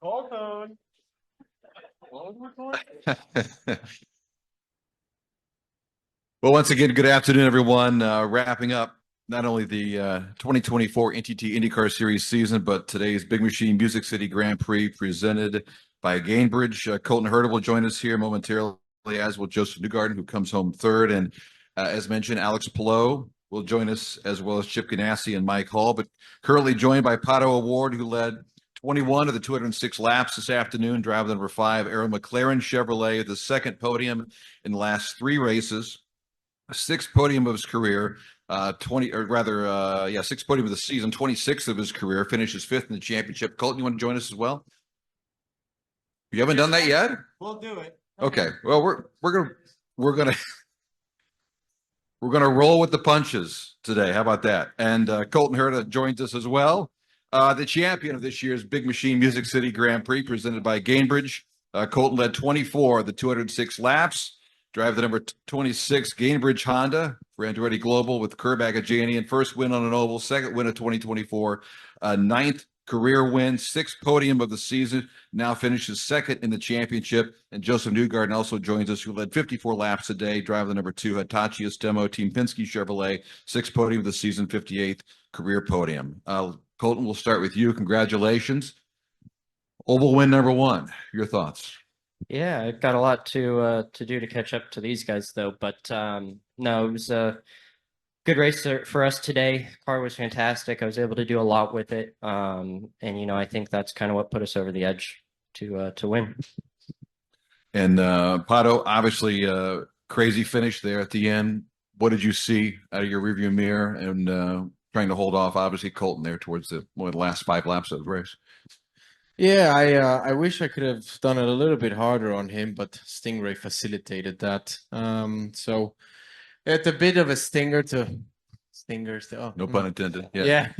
Colton. Well, once again, good afternoon, everyone. Wrapping up not only the 2024 NTT INDYCAR Series season, but today's Big Machine Music City Grand Prix presented by Gainbridge. Colton Herta will join us here momentarily, as will Josef Newgarden, who comes home third. And as mentioned, Alex Palou will join us, as well as Chip Ganassi and Mike Hall, but currently joined by Pato O'Ward, who led 21 of the 206 laps this afternoon, driver number 5, Aaron McLaren Chevrolet, the second podium in the last 3 races. 6th podium of his career, 6th podium of the season, 26th of his career, finishes 5th in the championship. Colton, you want to join us as well? You haven't done that yet? We'll do it. Okay. Well, we're gonna roll with the punches today. How about that? And Colton Herta joins us as well. The champion of this year's Big Machine Music City Grand Prix, presented by Gainbridge. Colton led 24 of the 206 laps. Drive the number 26 Gainbridge Honda for Andretti Global with Kerbag Ajanian. First win on an oval, second win of 2024, 9th career win, 6th podium of the season. Now finishes 2nd in the championship. And Josef Newgarden also joins us, who led 54 laps a day. Drive the number 2 Hitachi Estemo Team Penske Chevrolet, 6th podium of the season, 58th career podium. Colton, we'll start with you. Congratulations. Oval win number 1. Your thoughts? Yeah, I've got a lot to do to catch up to these guys, though. But no, it was a good race for us today. Car was fantastic. I was able to do a lot with it, and I think that's kind of what put us over the edge to win. And Pato, obviously, crazy finish there at the end. What did you see out of your rearview mirror, and trying to hold off, obviously, Colton there towards the last 5 laps of the race? Yeah, I wish I could have done it a little bit harder on him, but Stingray facilitated that. So it's a bit of a stinger to stingers. No pun intended. Yeah,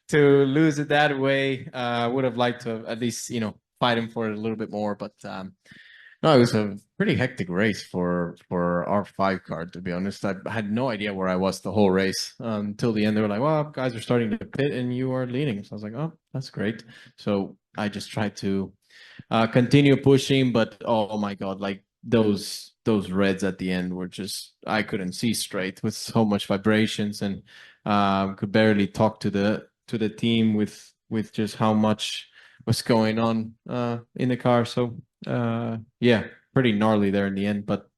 to lose it that way. Would have liked to have at least fight him for it a little bit more, but no, it was a pretty hectic race for our 5 car, to be honest. I had no idea where I was the whole race until the end. They were like, well, guys are starting to pit and you are leading. So I was like, oh, that's great. So I just tried to continue pushing, but oh my God, like those reds at the end were just, I couldn't see straight with so much vibrations, and could barely talk to the team with just how much was going on in the car. So yeah, pretty gnarly there in the end, but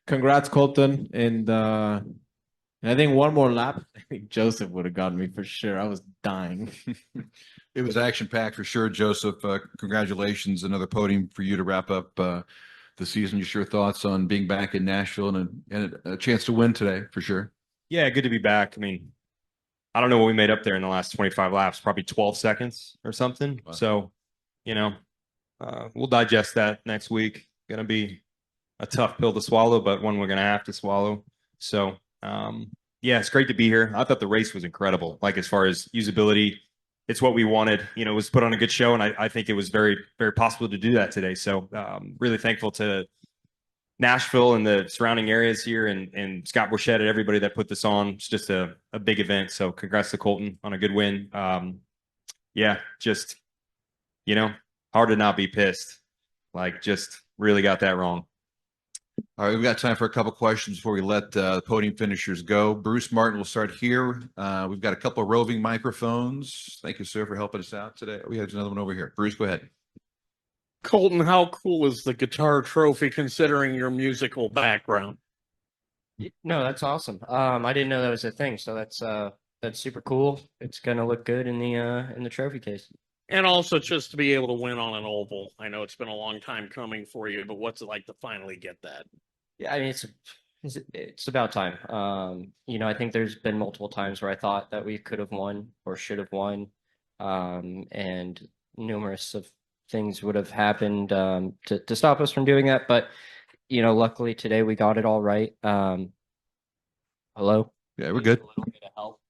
congrats, Colton. And I think one more lap, I think Josef would have gotten me for sure. I was dying. It was action-packed for sure, Josef. Congratulations, another podium for you to wrap up the season. Your thoughts on being back in Nashville and a chance to win today, for sure. Yeah, good to be back. I mean, I don't know what we made up there in the last 25 laps, probably 12 seconds or something. Wow. So, we'll digest that next week. Going to be a tough pill to swallow, but one we're going to have to swallow. So, yeah, it's great to be here. I thought the race was incredible. Like, as far as usability, it's what we wanted. It was put on a good show, and I think it was very, very possible to do that today. So, really thankful to Nashville and the surrounding areas here, and Scott Borchett and everybody that put this on. It's just a big event. So, congrats to Colton on a good win. Yeah, just, hard to not be pissed. Like, just really got that wrong. All right, we've got time for a couple questions before we let the podium finishers go. Bruce Martin will start here. We've got a couple of roving microphones. Thank you, sir, for helping us out today. We have another one over here. Bruce, go ahead. Colton, how cool is the guitar trophy considering your musical background? No, that's awesome. I didn't know that was a thing, so that's super cool. It's gonna look good in the trophy case. And also just to be able to win on an oval. I know it's been a long time coming for you, but what's it like to finally get that? Yeah, I mean, it's about time. I think there's been multiple times where I thought that we could have won or should have won, and numerous of things would have happened to stop us from doing that. But luckily today we got it all right. Hello? Yeah, we're good. A little bit of help.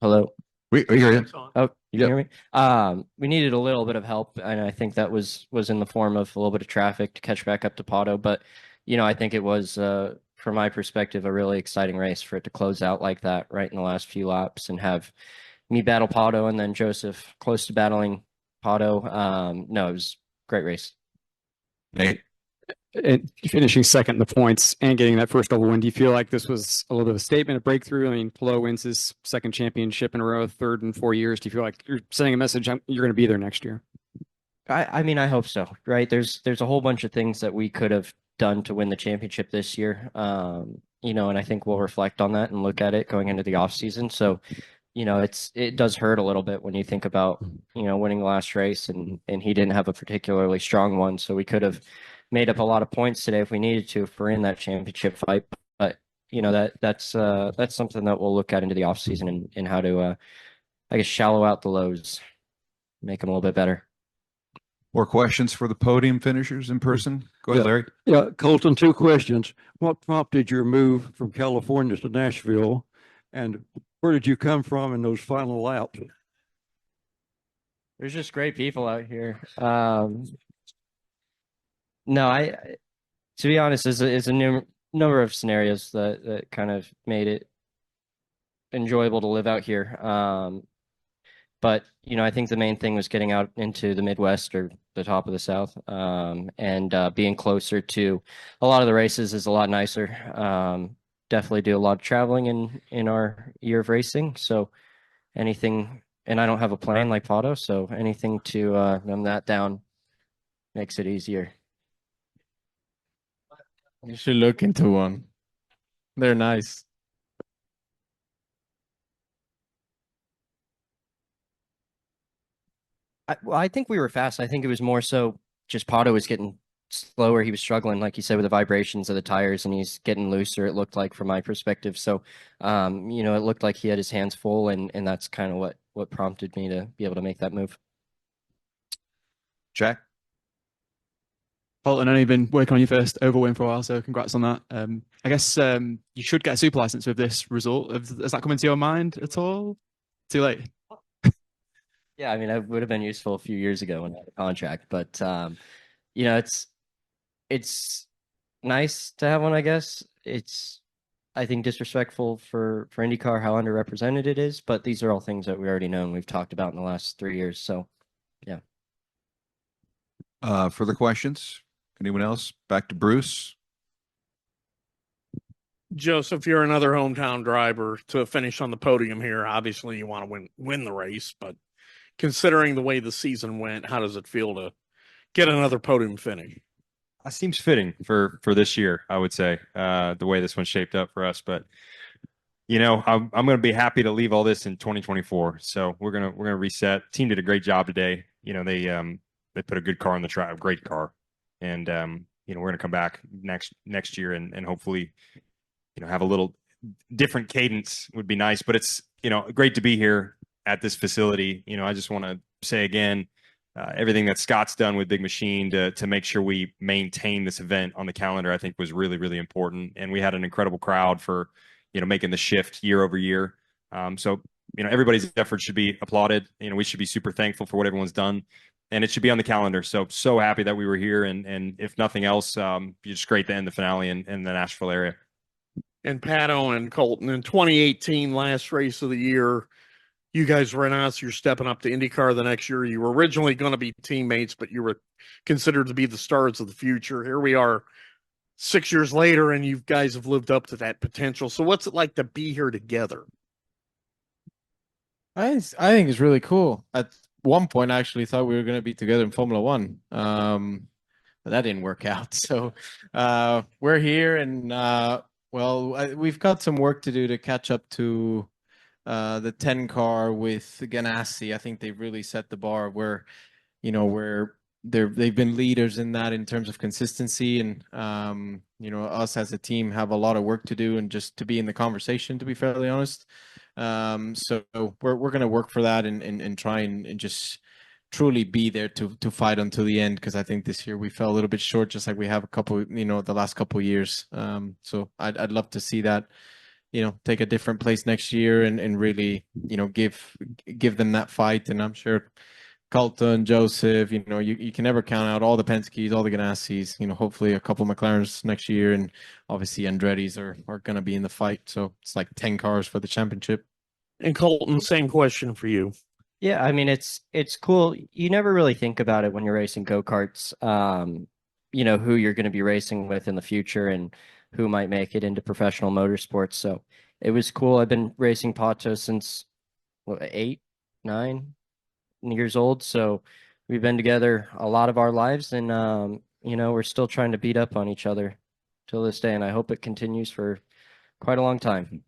Hello? We hear you. Oh, you can hear me? We needed a little bit of help, and I think that was in the form of a little bit of traffic to catch back up to Pato. But, I think it was, from my perspective, a really exciting race for it to close out like that right in the last few laps and have me battle Pato and then Josef close to battling Pato. No, it was a great race. Nate? And finishing second in the points and getting that first double win, do you feel like this was a little bit of a statement, a breakthrough? I mean, Pato wins his second championship in a row, third in 4 years. Do you feel like you're sending a message you're going to be there next year? I mean, I hope so, right? There's a whole bunch of things that we could have done to win the championship this year. You know, and I think we'll reflect on that and look at it going into the off season. So, you know, it does hurt a little bit when you think about, you know, winning the last race and he didn't have a particularly strong one. So we could have made up a lot of points today if we needed to, if we're in that championship fight. But, you know, that's something that we'll look at into the off season and how to, I guess, shallow out the lows, make them a little bit better. More questions for the podium finishers in person? Go ahead, Larry. Yeah, Colton, 2 questions. What prompted your move from California to Nashville? And where did you come from in those final laps? There's just great people out here. No, to be honest, is a number of scenarios that kind of made it enjoyable to live out here. But, you know, I think the main thing was getting out into the Midwest or the top of the South, and being closer to a lot of the races is a lot nicer. Definitely do a lot of traveling in our year of racing. So anything, and I don't have a plane like Pato, so anything to numb that down makes it easier. You should look into one. They're nice. I think we were fast. I think it was more so just Pato was getting slower. He was struggling, like you said, with the vibrations of the tires, and he's getting looser, it looked like, from my perspective. So, you know, it looked like he had his hands full, and that's kind of what prompted me to be able to make that move. Jack? Colton, I know you've been working on your first oval win for a while, so congrats on that. I guess you should get a super license with this result. Has that come into your mind at all? Too late? Yeah, I mean, it would have been useful a few years ago when I had a contract, but you know, it's nice to have one, I guess. It's, I think, disrespectful for INDYCAR how underrepresented it is, but these are all things that we already know and we've talked about in the last 3 years. So, yeah. Further questions? Anyone else? Back to Bruce. Joseph, you're another hometown driver to finish on the podium here. Obviously, you want to win the race, but considering the way the season went, how does it feel to get another podium finish? That seems fitting for this year, I would say, the way this one shaped up for us. But you know, I'm going to be happy to leave all this in 2024. So we're gonna reset. Team did a great job today. You know, they put a good car on the track, a great car, and you know, we're going to come back next year and hopefully, you know, have a little different cadence would be nice. But it's, you know, great to be here at this facility. You know, I just want to say again, everything that Scott's done with Big Machine to make sure we maintain this event on the calendar, I think was really, really important. And we had an incredible crowd for, you know, making the shift year over year. So, you know, everybody's effort should be applauded. You know, we should be super thankful for what everyone's done, and it should be on the calendar. So happy that we were here. And if nothing else, just great to end the finale in the Nashville area. And Pato and Colton, in 2018, last race of the year, you guys were announced you're stepping up to INDYCAR the next year. You were originally going to be teammates, but you were considered to be the stars of the future. Here we are 6 years later, and you guys have lived up to that potential. So what's it like to be here together? I think it's really cool. At one point, I actually thought we were going to be together in Formula One, but that didn't work out. So we're here, and we've got some work to do to catch up to the 10 car with Ganassi. I think they've really set the bar where, you know, they've been leaders in that in terms of consistency, and you know, us as a team have a lot of work to do and just to be in the conversation, to be fairly honest. So we're gonna work for that and try and just truly be there to fight until the end, because I think this year we fell a little bit short, just like we have a couple, you know, the last couple of years. So I'd love to see that, you know, take a different place next year and really, you know, give them that fight. And I'm sure Colton, Joseph, you know, you can never count out all the Penske's, all the Ganassis, you know, hopefully a couple McLarens next year, and obviously Andretti's are going to be in the fight. So it's like 10 cars for the championship. And Colton, same question for you. Yeah, I mean it's cool. You never really think about it when you're racing go-karts. You know, who you're going to be racing with in the future and who might make it into professional motorsports. So it was cool. I've been racing Pato since what, 8, 9 years old. So we've been together a lot of our lives, and you know, we're still trying to beat up on each other till this day, and I hope it continues for quite a long time.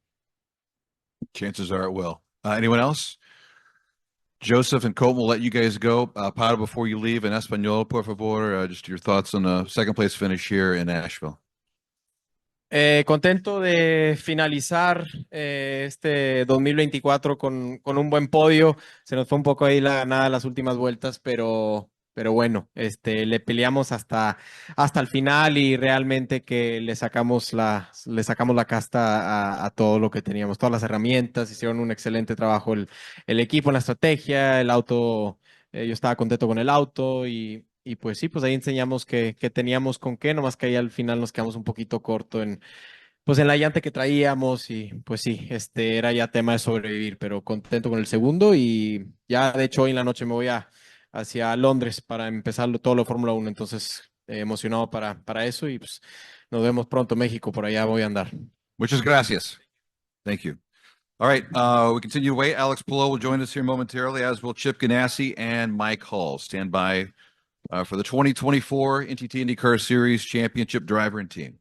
Chances are it will. Anyone else? Joseph and Colton will let you guys go. Pato, before you leave, in Espanol, por favor, just your thoughts on the second place finish here in Nashville. Contento de finalizar este 2024 con un buen podio. Se nos fue un poco ahí la ganada las últimas vueltas, pero bueno, le peleamos hasta el final y realmente que le sacamos la casta a todo lo que teníamos, todas las herramientas, hicieron un excelente trabajo el equipo en la estrategia, el auto, yo estaba contento con el auto y pues sí, pues ahí enseñamos que teníamos con qué, nomás que ahí al final nos quedamos un poquito corto pues en la llanta que traíamos y pues sí, era ya tema de sobrevivir, pero contento con el segundo y ya de hecho hoy en la noche me voy hacia Londres para empezar todo lo de Fórmula 1, entonces emocionado para eso y pues nos vemos pronto México, por allá voy a andar. Muchas gracias. Thank you. All right, we continue to wait. Alex Pillow will join us here momentarily, as will Chip Ganassi and Mike Hall. Stand by for the 2024 NTT IndyCar Series Championship driver and team.